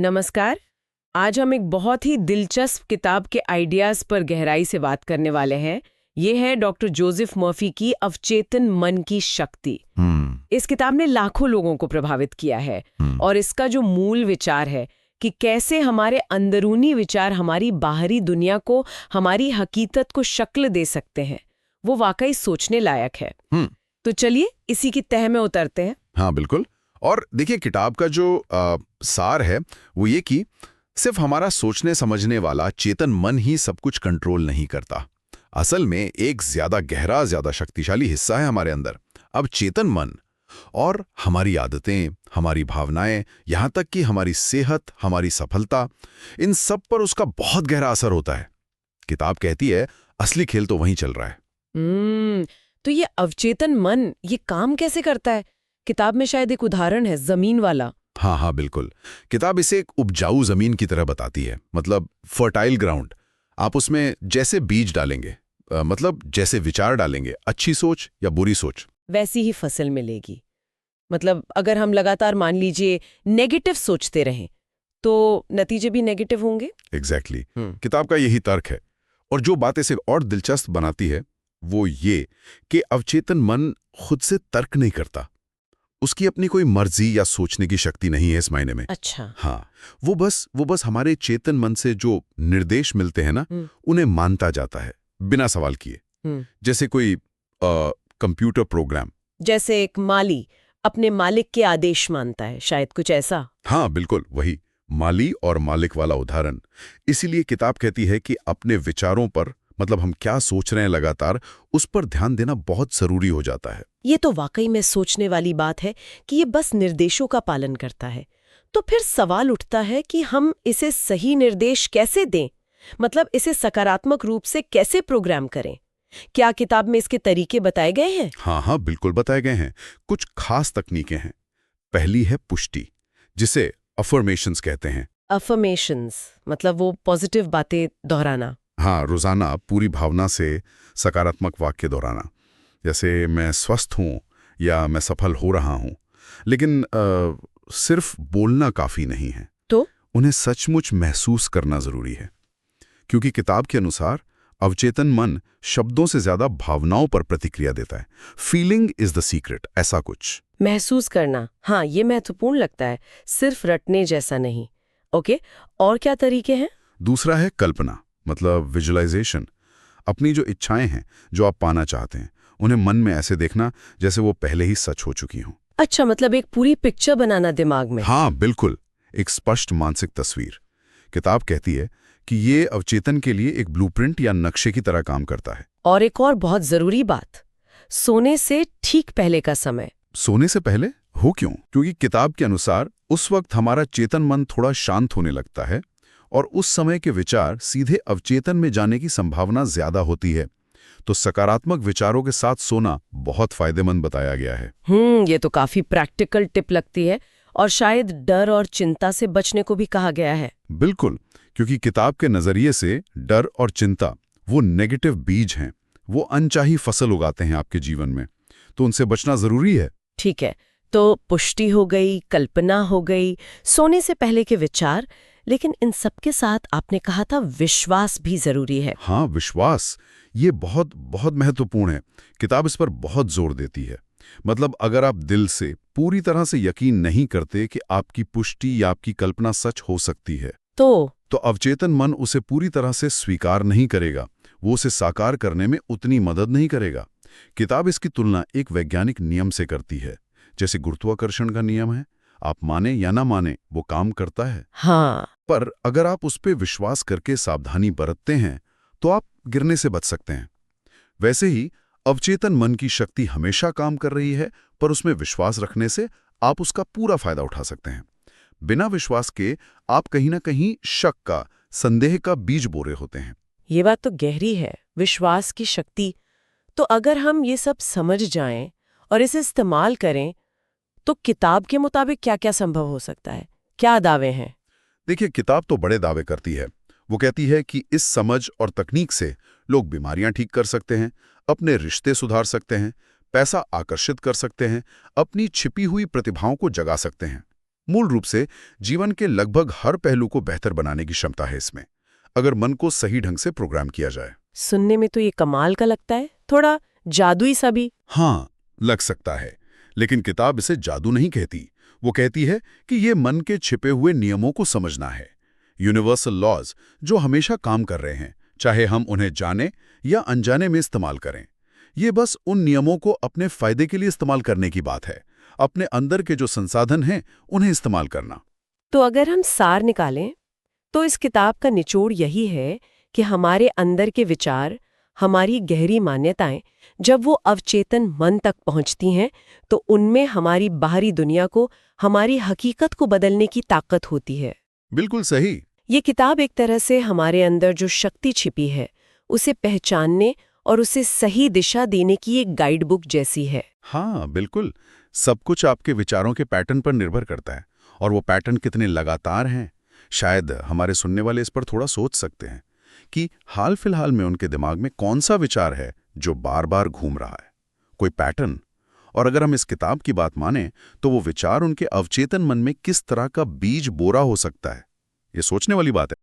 नमस्कार। आज हम एक बहुत ही दिलचस्प किताब के आइडियाज पर गहराई से बात करने वाले हैं। ये है डॉक्टर जोसेफ मर्फी की अवचेतन मन की शक्ति। इस किताब ने लाखों लोगों को प्रभावित किया है और इसका जो मूल विचार है कि कैसे हमारे अंदरूनी विचार हमारी बाहरी दुनिया को, हमारी हकीकत को शक्ल दे सकते हैं, वो वाकई सोचने लायक है। तो चलिए इसी की तह में उतरते हैं। हाँ बिल्कुल। और देखिए, किताब का जो सार है वो ये कि सिर्फ हमारा सोचने समझने वाला चेतन मन ही सब कुछ कंट्रोल नहीं करता। असल में एक ज्यादा गहरा, ज्यादा शक्तिशाली हिस्सा है हमारे अंदर। अब चेतन मन और हमारी आदतें, हमारी भावनाएं, यहाँ तक कि हमारी सेहत, हमारी सफलता, इन सब पर उसका बहुत गहरा असर होता है। किताब कहती है असली खेल तो वहीं चल रहा है। तो ये अवचेतन मन ये काम कैसे करता है? किताब में शायद एक उदाहरण है, जमीन वाला। हाँ बिल्कुल। किताब इसे एक उपजाऊ जमीन की तरह बताती है, मतलब फर्टाइल ग्राउंड। आप उसमें जैसे बीज डालेंगे, मतलब जैसे विचार डालेंगे, अच्छी सोच या बुरी सोच, वैसी ही फसल मिलेगी। मतलब अगर हम लगातार मान लीजिए नेगेटिव सोचते रहें तो नतीजे भी नेगेटिव होंगे। एग्जैक्टली। किताब का यही तर्क है। और जो बात इसे और दिलचस्प बनाती है वो ये कि अवचेतन मन खुद से तर्क नहीं करता। उसकी अपनी कोई मर्जी या सोचने की शक्ति नहीं है इस मायने में। अच्छा। हाँ, वो बस हमारे चेतन मन से जो निर्देश मिलते हैं ना, उन्हें मानता जाता है बिना सवाल किए। जैसे कोई कंप्यूटर प्रोग्राम। जैसे एक माली अपने मालिक के आदेश मानता है, शायद कुछ ऐसा। हाँ बिल्कुल, वही माली और मालिक वाला उदाहरण। इसीलिए किताब कहती है कि अपने विचारों पर, मतलब हम क्या सोच रहे हैं लगातार, उस पर ध्यान देना बहुत जरूरी हो जाता है। ये तो वाकई में सोचने वाली बात है कि ये बस निर्देशों का पालन करता है। तो फिर सवाल उठता है कि हम इसे सही निर्देश कैसे दें, मतलब इसे सकारात्मक रूप से कैसे प्रोग्राम करें? क्या किताब में इसके तरीके बताए गए हैं? हाँ बिल्कुल बताए गए हैं। कुछ खास तकनीकें हैं। पहली है पुष्टि, जिसे अफर्मेशंस कहते हैं। अफर्मेशंस मतलब वो पॉजिटिव बातें दोहराना। हाँ, रोजाना पूरी भावना से सकारात्मक वाक्य दोहराना, जैसे मैं स्वस्थ हूँ या मैं सफल हो रहा हूँ। लेकिन सिर्फ बोलना काफी नहीं है, तो उन्हें सचमुच महसूस करना जरूरी है। क्योंकि किताब के अनुसार अवचेतन मन शब्दों से ज्यादा भावनाओं पर प्रतिक्रिया देता है। फीलिंग इज द सीक्रेट, ऐसा कुछ। महसूस करना, हाँ ये महत्वपूर्ण लगता है, सिर्फ रटने जैसा नहीं। ओके, और क्या तरीके हैं? दूसरा है कल्पना, मतलब विजुअलाइजेशन। अपनी जो इच्छाएं हैं, जो आप पाना चाहते हैं, उन्हें मन में ऐसे देखना जैसे वो पहले ही सच हो चुकी हों। अच्छा, मतलब एक पूरी पिक्चर बनाना दिमाग में। हाँ बिल्कुल, एक स्पष्ट मानसिक तस्वीर। किताब कहती है कि ये अवचेतन के लिए एक ब्लूप्रिंट या नक्शे की तरह काम करता है। और एक और बहुत जरूरी बात, सोने से ठीक पहले का समय। सोने से पहले हो क्यों? क्योंकि किताब के अनुसार उस वक्त हमारा चेतन मन थोड़ा शांत होने लगता है और उस समय के विचार सीधे अवचेतन में जाने की संभावना ज्यादा होती है। तो सकारात्मक विचारों के साथ सोना बहुत फायदेमंद बताया गया है। ये तो काफी प्रैक्टिकल टिप लगती है। और शायद डर और चिंता से बचने को भी कहा गया है। बिल्कुल, क्योंकि किताब के नजरिए से डर और चिंता वो नेगेटिव बीज हैं, वो अनचाही फसल उगाते हैं आपके जीवन में, तो उनसे बचना जरूरी है। ठीक है, तो पुष्टि हो गई, कल्पना हो गई, सोने से पहले के विचार, लेकिन इन सब के साथ आपने कहा था विश्वास भी जरूरी है। हाँ, विश्वास ये बहुत बहुत महत्वपूर्ण है। किताब इस पर बहुत जोर देती है। मतलब अगर आप दिल से पूरी तरह से यकीन नहीं करते कि आपकी पुष्टि या आपकी कल्पना सच हो सकती है, तो अवचेतन मन उसे पूरी तरह से स्वीकार नहीं करेगा, वो उसे साकार करने में उतनी मदद नहीं करेगा। किताब इसकी तुलना एक वैज्ञानिक नियम से करती है। जैसे गुरुत्वाकर्षण का नियम है, आप माने या ना माने वो काम करता है। हाँ। पर अगर आप उस पर विश्वास करके सावधानी बरतते हैं तो आप गिरने से बच सकते हैं। वैसे ही अवचेतन मन की शक्ति हमेशा काम कर रही है, पर उसमें विश्वास रखने से आप उसका पूरा फायदा उठा सकते हैं। बिना विश्वास के आप कहीं ना कहीं शक का, संदेह का बीज बो रहे होते हैं। ये बात तो गहरी है, विश्वास की शक्ति। तो अगर हम ये सब समझ जाएं और इसे इस्तेमाल करें तो किताब के मुताबिक क्या क्या संभव हो सकता है? क्या दावे हैं? देखिए, किताब तो बड़े दावे करती है। वो कहती है कि इस समझ और तकनीक से लोग बीमारियां ठीक कर सकते हैं, अपने रिश्ते सुधार सकते हैं, पैसा आकर्षित कर सकते हैं, अपनी छिपी हुई प्रतिभाओं को जगा सकते हैं। मूल रूप से जीवन के लगभग हर पहलू को बेहतर बनाने की क्षमता है इसमें, अगर मन को सही ढंग से प्रोग्राम किया जाए। सुनने में तो ये कमाल का लगता है, थोड़ा जादुई सा भी। हाँ, लग सकता है, लेकिन किताब इसे जादू नहीं कहती। वो कहती है कि ये मन के छिपे हुए नियमों को समझना है, यूनिवर्सल लॉज जो हमेशा काम कर रहे हैं, चाहे हम उन्हें जाने या अनजाने में इस्तेमाल करें। ये बस उन नियमों को अपने फायदे के लिए इस्तेमाल करने की बात है, अपने अंदर के जो संसाधन हैं उन्हें इस्तेमाल करना। तो अगर हम सार निकालें तो इस किताब का निचोड़ यही है कि हमारे अंदर के विचार, हमारी गहरी मान्यताएं जब वो अवचेतन मन तक पहुंचती हैं तो उनमें हमारी बाहरी दुनिया को, हमारी हकीकत को बदलने की ताकत होती है। बिल्कुल सही। ये किताब एक तरह से हमारे अंदर जो शक्ति छिपी है उसे पहचानने और उसे सही दिशा देने की एक गाइड बुक जैसी है। हाँ, बिल्कुल। सब कुछ आपके विचारों के पैटर्न पर निर्भर करता है, और वो पैटर्न कितने लगातार हैं। शायद हमारे सुनने वाले इस पर थोड़ा सोच सकते हैं कि हाल फिलहाल में उनके दिमाग में कौन सा विचार है जो बार बार घूम रहा है, कोई पैटर्न। और अगर हम इस किताब की बात माने तो वो विचार उनके अवचेतन मन में किस तरह का बीज बोरा हो सकता है। ये सोचने वाली बात है।